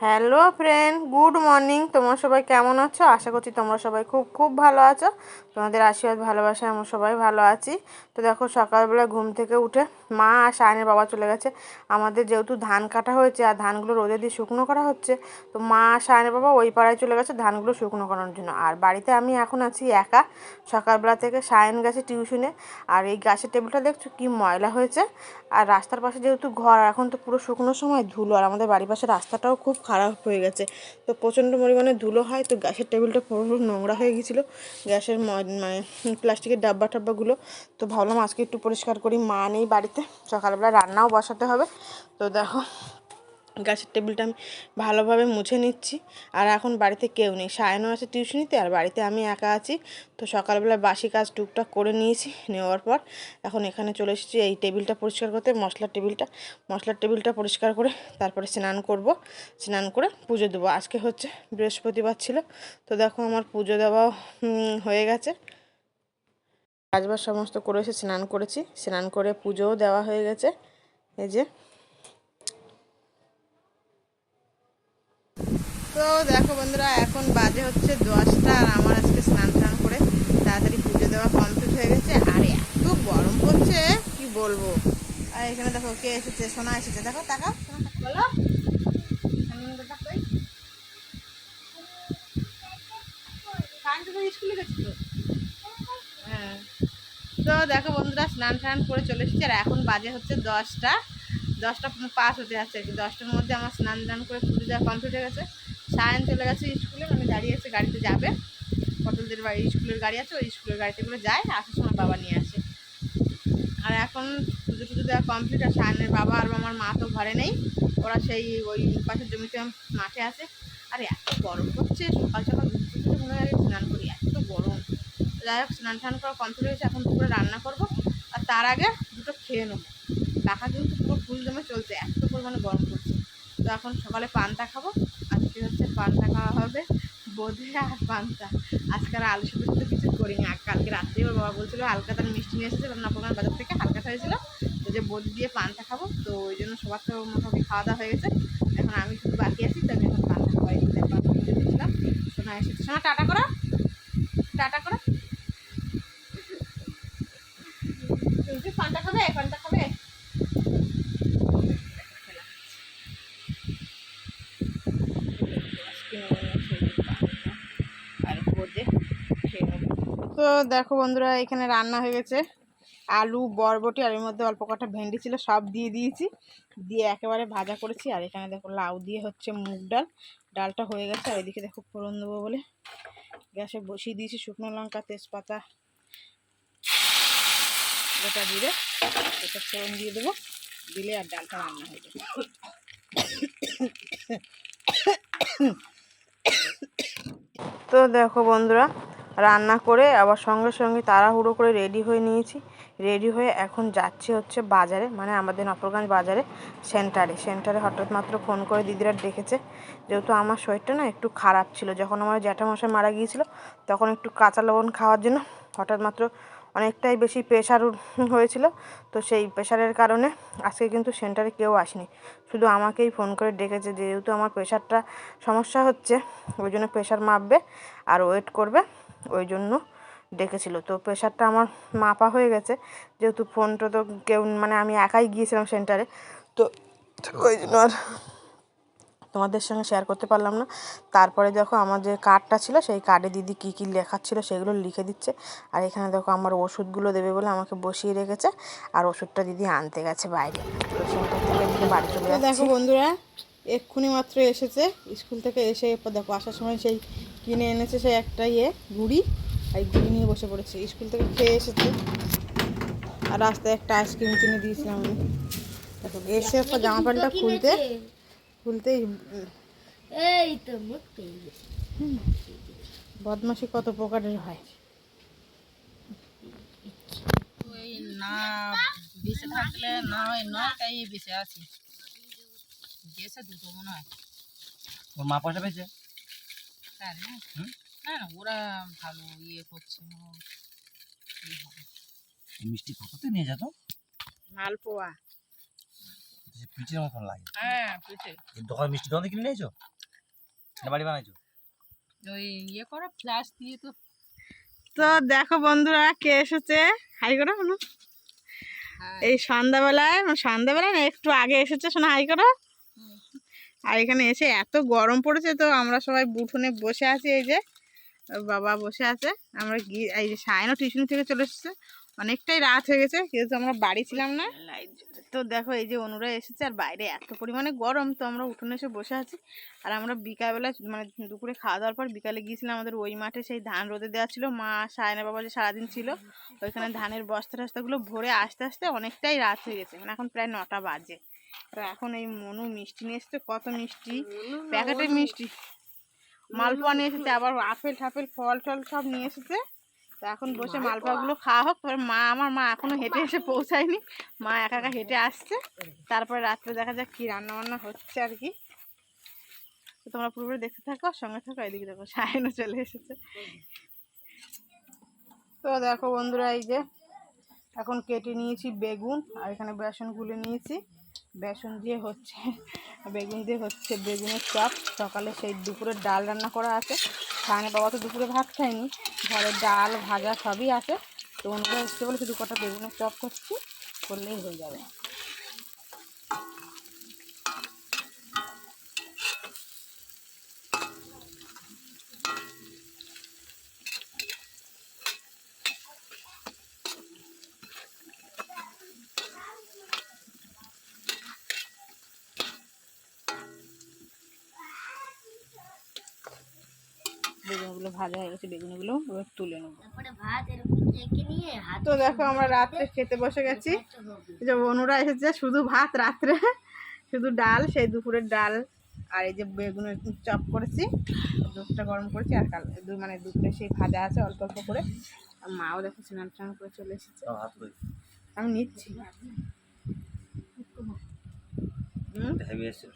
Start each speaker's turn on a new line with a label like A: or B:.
A: Hello friend, good morning. তোমরা সবাই কেমন আছো? আশা করছি তোমরা সবাই খুব খুব ভালো আছো। তোমাদের আশীর্বাদ ভালোবাসায় আমরা সবাই ভালো আছি। তো দেখো, সকালবেলা ঘুম থেকে উঠে মা আর সায়নের বাবা চলে গেছে। আমাদের যেহেতু ধান কাটা হয়েছে আর ধানগুলো রোদে দিয়ে শুকনো করা হচ্ছে, তো মা আর সায়নের বাবা ওই পাড়ায় চলে গেছে ধানগুলো শুকনো করার জন্য। আর বাড়িতে আমি এখন আছি একা। সকালবেলা থেকে সায়ন গেছে টিউশনে। আর এই গাছের টেবিলটা দেখছো কি ময়লা হয়েছে। আর রাস্তার পাশে যেহেতু ঘর, এখন তো পুরো শুকনো সময় ধুলো, আর আমাদের বাড়ির পাশে রাস্তাটাও খুব খারাপ হয়ে গেছে, তো প্রচণ্ড পরিমাণে ধুলো হয়। তো গ্যাসের টেবিলটা পুরো নোংরা হয়ে গেছিলো, গ্যাসের মানে প্লাস্টিকের ডাব্বা টাব্বাগুলো। তো ভাবলাম আজকে একটু পরিষ্কার করি, মা নেই বাড়িতে, সকালবেলা রান্নাও বসাতে হবে। তো দেখো, গ্যাসের টেবিলটা আমি ভালোভাবে মুছে নিচ্ছি। আর এখন বাড়িতে কেউ নেই, সায়নও আছে টিউশনিতে, আর বাড়িতে আমি একা আছি। তো সকালবেলা বাসি কাজ টুকটাক করে নিয়েছি, নেওয়ার পর এখন এখানে চলে এসেছি এই টেবিলটা পরিষ্কার করতে, মশলার টেবিলটা পরিষ্কার করে তারপরে স্নান করব। স্নান করে পুজো দেবো। আজকে হচ্ছে বৃহস্পতিবার ছিল। তো দেখো, আমার পুজো দেওয়াও হয়ে গেছে। কাজবাজ সমস্ত করে এসে স্নান করেছি, স্নান করে পুজোও দেওয়া হয়ে গেছে। এই যে, তো দেখো বন্ধুরা, এখন বাজে হচ্ছে 10টা, আর আমার আজকে স্নান টান করে তাড়াতাড়ি পুজো দেওয়া কমপ্লিট হয়ে গেছে। আর এত গরম পড়ছে কি বলবো। আর এখানে দেখো কে এসেছে, সোনা এসেছে। দেখো, টাকা বলো, স্কুলে গেছি তো। হ্যাঁ, তো দেখো বন্ধুরা, স্নান টান করে চলে এসেছি। আর এখন বাজে হচ্ছে 10টা 5 হতে যাচ্ছে আর কি। 10টার মধ্যে আমার স্নান টান করে পুজো দেওয়া কমপ্লিট হয়ে গেছে। সায়ন চলে গেছে স্কুলে, মানে দাঁড়িয়ে আছে, গাড়িতে যাবে। পটলদের বাড়ি স্কুলের গাড়ি আছে, ওই স্কুলের গাড়িতে করে যায়, আসার সময় বাবা নিয়ে আসে। আর এখন পুজো টুজো দেওয়া কমপ্লিট। আর সায়নের বাবা আর আমার মা তো ঘরে নেই, ওরা সেই ওই পাশের জমিতে মাঠে আছে। আর এত গরম হচ্ছে, সকাল সকাল ঘুরতে মনে হয় স্নান করি, এত গরম। যাই হোক, স্নান টান করা কমপ্লিট হয়েছে, এখন দুপুরে রান্না করব। আর তার আগে দুটো খেয়ে নেবো। টাকা কিন্তু পুরো ফুল জমে চলছে, এত পরিমাণে গরম পড়ছে। তো এখন সকালে পান্তা খাবো। আজকে হচ্ছে পান্তা খাওয়া হবে, বোঁদে আর পান্তা। আজকে আর আলু সিদ্ধ তো কিছু করিনি। আর কালকে রাত্রে ওর বাবা বলছিল হালকা তার মিষ্টি নিয়ে এসেছে নবগ্রাম বাজার থেকে, হালকাটা হয়েছিল, তো যে বোঁদে দিয়ে পান্তা খাবো। তো ওই জন্য সবার তো মোটামুটি খাওয়া দাওয়া হয়ে গেছে। এখন আমি শুধু বাকি আছি, তো আমি এখন পান্তা খাওয়াই দিয়েছিলাম। সোনা এসেছে, সোনা টাটা করো, টাটা করো। তুমি পান্তা খাবে, পান্তা খাবে। তো দেখো বন্ধুরা, এখানে রান্না হয়ে গেছে। আলু, বরবটি, আর এর মধ্যে অল্প কটা ভেন্ডি ছিল, সব দিয়ে দিয়েছি, দিয়ে একেবারে ভাজা করেছি। আর এখানে দেখো লাউ দিয়ে হচ্ছে মুগ ডাল, ডালটা হয়ে গেছে। আর এদিকে দেখো ফোড়ন দেবো বলে গ্যাসে বসিয়ে দিয়েছি, শুকনো লঙ্কা, তেজপাতা, গোটা জিরে, এটা ফোড়ন দিয়ে দেবো, দিলে আর ডালটা রান্না হয়ে যাবে। তো দেখো বন্ধুরা, রান্না করে আবার সঙ্গে সঙ্গে তাড়াহুড়ো করে রেডি হয়ে নিয়েছি। রেডি হয়ে এখন যাচ্ছি হচ্ছে বাজারে, মানে আমাদের নফরগঞ্জ বাজারে, সেন্টারে হঠাৎ মাত্র ফোন করে দিদিরা ডেকেছে। যেহেতু আমার শরীরটা না একটু খারাপ ছিল, যখন আমার জ্যাঠামশাই মারা গিয়েছিল তখন একটু কাঁচা লবণ খাওয়ার জন্য হঠাৎ মাত্র অনেকটাই বেশি প্রেশার হয়েছিল। তো সেই প্রেশারের কারণে আজকে কিন্তু সেন্টারে কেউ আসেনি, শুধু আমাকেই ফোন করে ডেকেছে। যেহেতু আমার প্রেশারটা সমস্যা হচ্ছে, ওই জন্য প্রেশার মাপবে আর ওয়েট করবে, ওই জন্য ডেকেছিল। তো প্রেশারটা আমার মাপা হয়ে গেছে, যেহেতু ফোনটা তো কেউ, মানে আমি একাই গিয়েছিলাম সেন্টারে, তো ওই জন্য আর তোমাদের সঙ্গে শেয়ার করতে পারলাম না। তারপরে দেখো, আমার যে কার্ডটা ছিল সেই কার্ডে দিদি কী কী লেখা ছিল সেগুলো লিখে দিচ্ছে। আর এখানে দেখো আমার ওষুধগুলো দেবে বলে আমাকে বসিয়ে রেখেছে, আর ওষুধটা দিদি আনতে গেছে বাইরে। তো সেন্টার থেকে এদিকে বাড়ি চলে যাচ্ছি। দেখো বন্ধুরা, এক্ষুনি মাত্র এসেছে স্কুল থেকে, এসে এরপর দেখো আসার সময় সেই কিনে এনেছে সেই একটা গুড়ি, আর গুড়ি নিয়ে বসে পড়েছে। স্কুল থেকে খেয়ে এসেছে, আর রাস্তায় একটা আইসক্রিম কিনে দিয়েছিলাম আমি। দেখো এসে এরপর জামা প্যান্টটা খুলতেই এই তো মুখ পেয়ে গেছে। বদমাশি কত প্রকারের হয়।
B: ওই না বেঁচে থাকলে না হয় নয়, তাই বেঁচে আছি। গেছে দুটো মনে হয়।
C: ওর মা পয়সা পেয়েছে?
B: জানি না। না না, ওরা ভালো ইয়ে করছে।
C: মিষ্টি কততে নিয়ে যেত?
A: মালপোয়া
C: পিচের মতন লাগে।
B: হ্যাঁ পিঠে
C: এই দোকান মিষ্টি দোকান থেকে কিনে নিয়েছো না বাড়ি বানাইছো?
B: ওই ইয়ে করা ফ্লাশ দিয়ে তো।
A: তো দেখো বন্ধুরা কে এসেছে, হাই করো শোনো।
B: হ্যাঁ
A: এই সন্ধ্যাবেলায়, মানে সন্ধ্যাবেলায় না একটু আগে এসেছে, শোনো হাই করো। আর এখানে এসে এত গরম পড়েছে, তো আমরা সবাই উঠোনে বসে আছি, এই যে ওর বাবা বসে আছে, আমরা গিয়ে এই যে সায়নও টিউশন থেকে চলে এসেছে, অনেকটাই রাত হয়ে গেছে কিন্তু আমরা বাড়ি ছিলাম না। তো দেখো এই যে অনুরা এসেছে, আর বাইরে এত পরিমাণে গরম, তো আমরা উঠোনে এসে বসে আছি। আর আমরা বিকালবেলা মানে দুপুরে খাওয়া দাওয়ার পর বিকালে গিয়েছিলাম আমাদের ওই মাঠে, সেই ধান রোদে দেওয়া ছিল, মা সায়না বাবা যে সারাদিন ছিল ওইখানে ধানের বস্তা টস্তাগুলো ভরে আসতে আসতে অনেকটাই রাত হয়ে গেছে, মানে এখন প্রায় 9টা বাজে। তো এখন এই মনু মিষ্টি নিয়ে এসছে, কত মিষ্টি, প্যাকেটের মিষ্টি, মালপোয়া নিয়ে এসেছে, আবার আপেল ঠাপেল ফল টল সব নিয়ে এসেছে। তো এখন বসে মালপোয়াগুলো খাওয়া হোক, তারপরে আমার মা এখনো হেঁটে এসে পৌঁছায়নি, মা একা একা হেঁটে আসছে, তারপরে রাত্রে দেখা যাক কি রান্না বান্না হচ্ছে আর কি। তো তোমরা পুরোপুরি দেখতে থাকো, সঙ্গে থাকো। এদিকে দেখো সায়নও চলে এসেছে। তো দেখো বন্ধুরা এই যে এখন কেটে নিয়েছি বেগুন, আর এখানে বেসন গুলে নিয়েছি, বেসন দিয়ে হচ্ছে বেগুন দিয়ে হচ্ছে বেগুনের চপ। সকালে সেই দুপুরের ডাল রান্না করা আছে, সায়না বাবা তো দুপুরে ভাত খায়নি, ঘরে ডাল ভাজা সবই আছে। তো ওনারা এসছে বলে শুধু কটা বেগুনের চপ করছি, করলেই হয়ে যাবে। বেগুনগুলো ভাজা হয়ে গেছে, বেগুনগুলো এবার তুলে নেবো। তো দেখো আমরা রাত্রে খেতে বসে গেছি, এই যে অনুরা এসেছে, শুধু ভাত রাত্রে, শুধু ডাল, সেই দুপুরের ডাল, আর এই যে বেগুনের চপ করেছি, দুধটা গরম করেছি, আর মানে দুপুরে সেই ভাজা আছে অল্প অল্প করে। আর মাও দেখো স্নান টান করে চলে এসেছে,
C: হাত কই
A: আমি নিচ্ছি।
C: হেভি এসেছিল